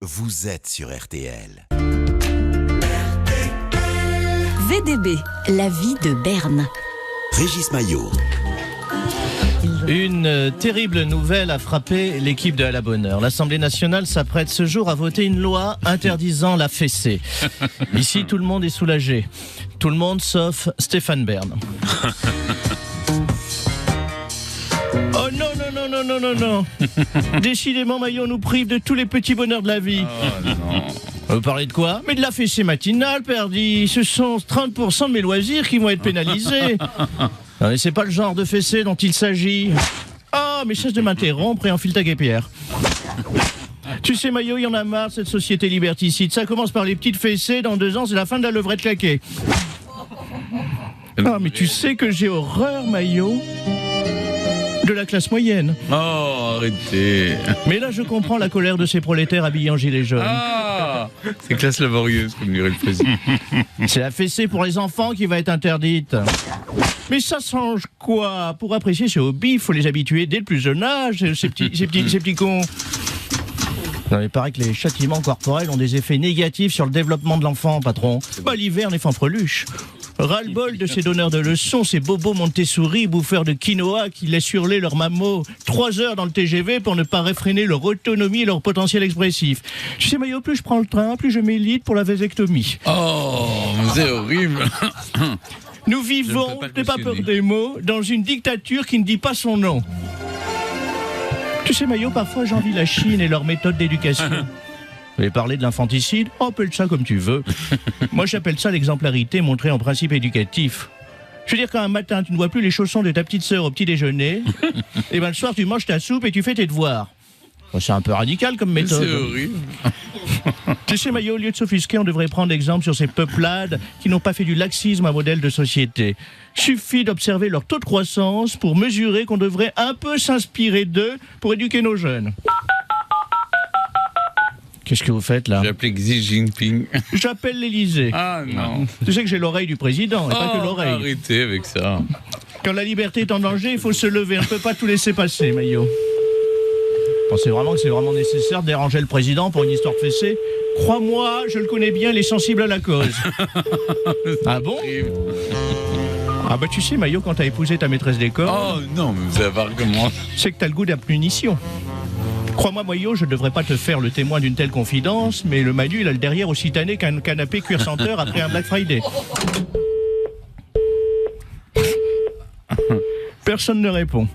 Vous êtes sur RTL. VDB, la vie de Berne. Régis Maillot. Une terrible nouvelle a frappé l'équipe de À la Bonne Heure. L'Assemblée nationale s'apprête ce jour à voter une loi interdisant la fessée. Ici, tout le monde est soulagé. Tout le monde sauf Stéphane Bern. Oh non, non, non, non, non, non, non. Décidément, Maillot nous prive de tous les petits bonheurs de la vie. Oh non. Vous parlez de quoi? Mais de la fessée matinale, perdi. Ce sont 30% de mes loisirs qui vont être pénalisés. Non, mais c'est pas le genre de fessée dont il s'agit. Ah, mais cesse de m'interrompre et enfile ta guêpière. Tu sais, Maillot, il y en a marre, cette société liberticide. Ça commence par les petites fessées, dans 2 ans, c'est la fin de la levrette claquée. Ah, mais tu sais que j'ai horreur, Maillot, de la classe moyenne. Oh, arrêtez. Mais là, je comprends la colère de ces prolétaires habillés en gilets jaunes. Ah, c'est classe laborieuse, comme dirait le président. C'est la fessée pour les enfants qui va être interdite. Mais ça change quoi? Pour apprécier ce hobby, il faut les habituer dès le plus jeune âge, ces petits cons. Non, il paraît que les châtiments corporels ont des effets négatifs sur le développement de l'enfant, patron. Bah, l'hiver n'est fanfreluche. Ras-le-bol de ces donneurs de leçons, ces bobos Montessori, bouffeurs de quinoa qui laissent hurler leurs mamots 3 heures dans le TGV pour ne pas réfréner leur autonomie et leur potentiel expressif. Tu sais, Maillot, plus je prends le train, plus je m'élite pour la vasectomie. Oh, c'est horrible. Nous vivons, n'aie pas peur des mots, dans une dictature qui ne dit pas son nom. Tu sais, Maillot, parfois j'envie la Chine et leur méthode d'éducation. Vous avez parlé de l'infanticide? Appelle ça comme tu veux. Moi, j'appelle ça l'exemplarité montrée en principe éducatif. Je veux dire, quand un matin, tu ne vois plus les chaussons de ta petite sœur au petit déjeuner, et ben le soir, tu manges ta soupe et tu fais tes devoirs. Bon, c'est un peu radical comme méthode. C'est horrible. Tu sais, Maillot, au lieu de s'offusquer, on devrait prendre exemple sur ces peuplades qui n'ont pas fait du laxisme un modèle de société. Suffit d'observer leur taux de croissance pour mesurer qu'on devrait un peu s'inspirer d'eux pour éduquer nos jeunes. Qu'est-ce que vous faites là? J'ai appelé Xi Jinping. J'appelle l'Élysée. Ah non. Tu sais que j'ai l'oreille du président, et pas que l'oreille. Arrêtez avec ça. Quand la liberté est en danger, il faut se lever. On ne peut pas tout laisser passer, Maillot. Pensez vraiment que c'est vraiment nécessaire de déranger le président pour une histoire de fessée? Crois-moi, je le connais bien, il est sensible à la cause. Ah bon? Ah bah tu sais, Maillot, quand t'as épousé ta maîtresse d'école, Oh non, mais vous allez voir comment. c'est que t'as le goût de la punition. Crois-moi, Maillot, je ne devrais pas te faire le témoin d'une telle confidence, mais le Manu, il a le derrière aussi tanné qu'un canapé cuir senteur après un Black Friday. Personne ne répond.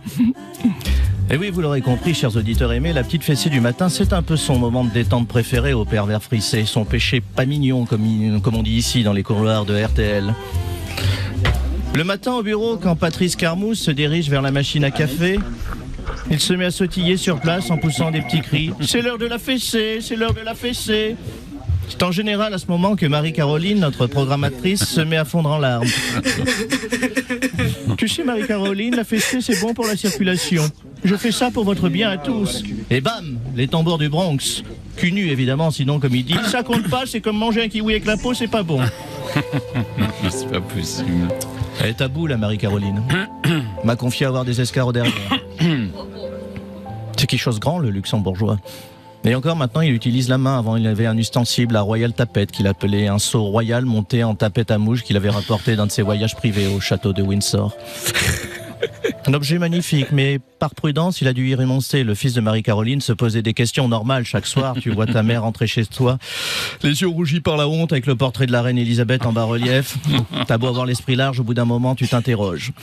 Et oui, vous l'aurez compris, chers auditeurs aimés, la petite fessée du matin, c'est un peu son moment de détente préféré au pervers frissé, son péché pas mignon, comme on dit ici dans les couloirs de RTL. Le matin au bureau, quand Patrice Carmousse se dirige vers la machine à café, il se met à sautiller sur place en poussant des petits cris. « C'est l'heure de la fessée, c'est l'heure de la fessée !» C'est en général à ce moment que Marie-Caroline, notre programmatrice, se met à fondre en larmes. Tu sais, Marie-Caroline, la fessée, c'est bon pour la circulation. Je fais ça pour votre bien à tous. Et bam, les tambours du Bronx. Cul nu, évidemment, sinon, comme il dit, ça compte pas, c'est comme manger un kiwi avec la peau, c'est pas bon. C'est pas possible. Elle est à bout, la Marie-Caroline. M'a confié à avoir des escarres derrière. C'est quelque chose de grand, le luxembourgeois. Et encore maintenant, il utilise la main. Avant, il avait un ustensile, la Royal Tapette, qu'il appelait un seau royal monté en tapette à mouche qu'il avait rapporté d'un de ses voyages privés au château de Windsor. Un objet magnifique, mais par prudence, il a dû y renoncer. Le fils de Marie-Caroline se posait des questions normales chaque soir. Tu vois ta mère rentrer chez toi, les yeux rougis par la honte, avec le portrait de la reine Elisabeth en bas-relief. T'as beau avoir l'esprit large, au bout d'un moment, tu t'interroges.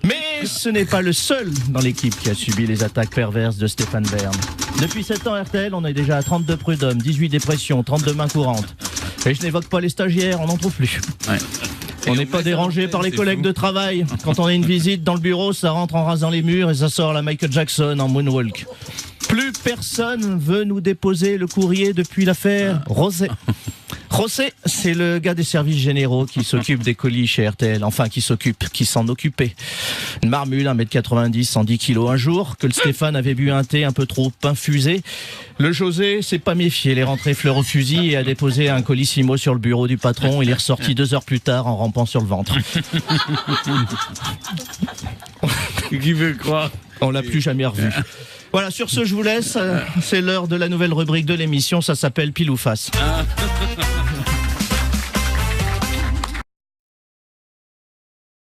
Mais ce n'est pas le seul dans l'équipe qui a subi les attaques perverses de Stéphane Bern. Depuis 7 ans RTL, on est déjà à 32 prud'hommes, 18 dépressions, 32 mains courantes. Et je n'évoque pas les stagiaires, on n'en trouve plus. Ouais. On n'est pas dérangé par les collègues de travail. Quand on a une visite dans le bureau, ça rentre en rasant les murs et ça sort à la Michael Jackson en moonwalk. Plus personne veut nous déposer le courrier depuis l'affaire Rosé. Rosé, c'est le gars des services généraux qui s'occupe des colis chez RTL. Enfin, qui s'en occupait. Une marmule, 1m90, 110 kilos un jour, que le Stéphane avait bu un thé un peu trop infusé. Le José s'est pas méfié, il est rentré fleur au fusil et a déposé un colissimo sur le bureau du patron. Il est ressorti 2 heures plus tard en rampant sur le ventre. Qui veut croire? On l'a plus jamais revu. Voilà, sur ce, je vous laisse. C'est l'heure de la nouvelle rubrique de l'émission. Ça s'appelle Pile ou Face.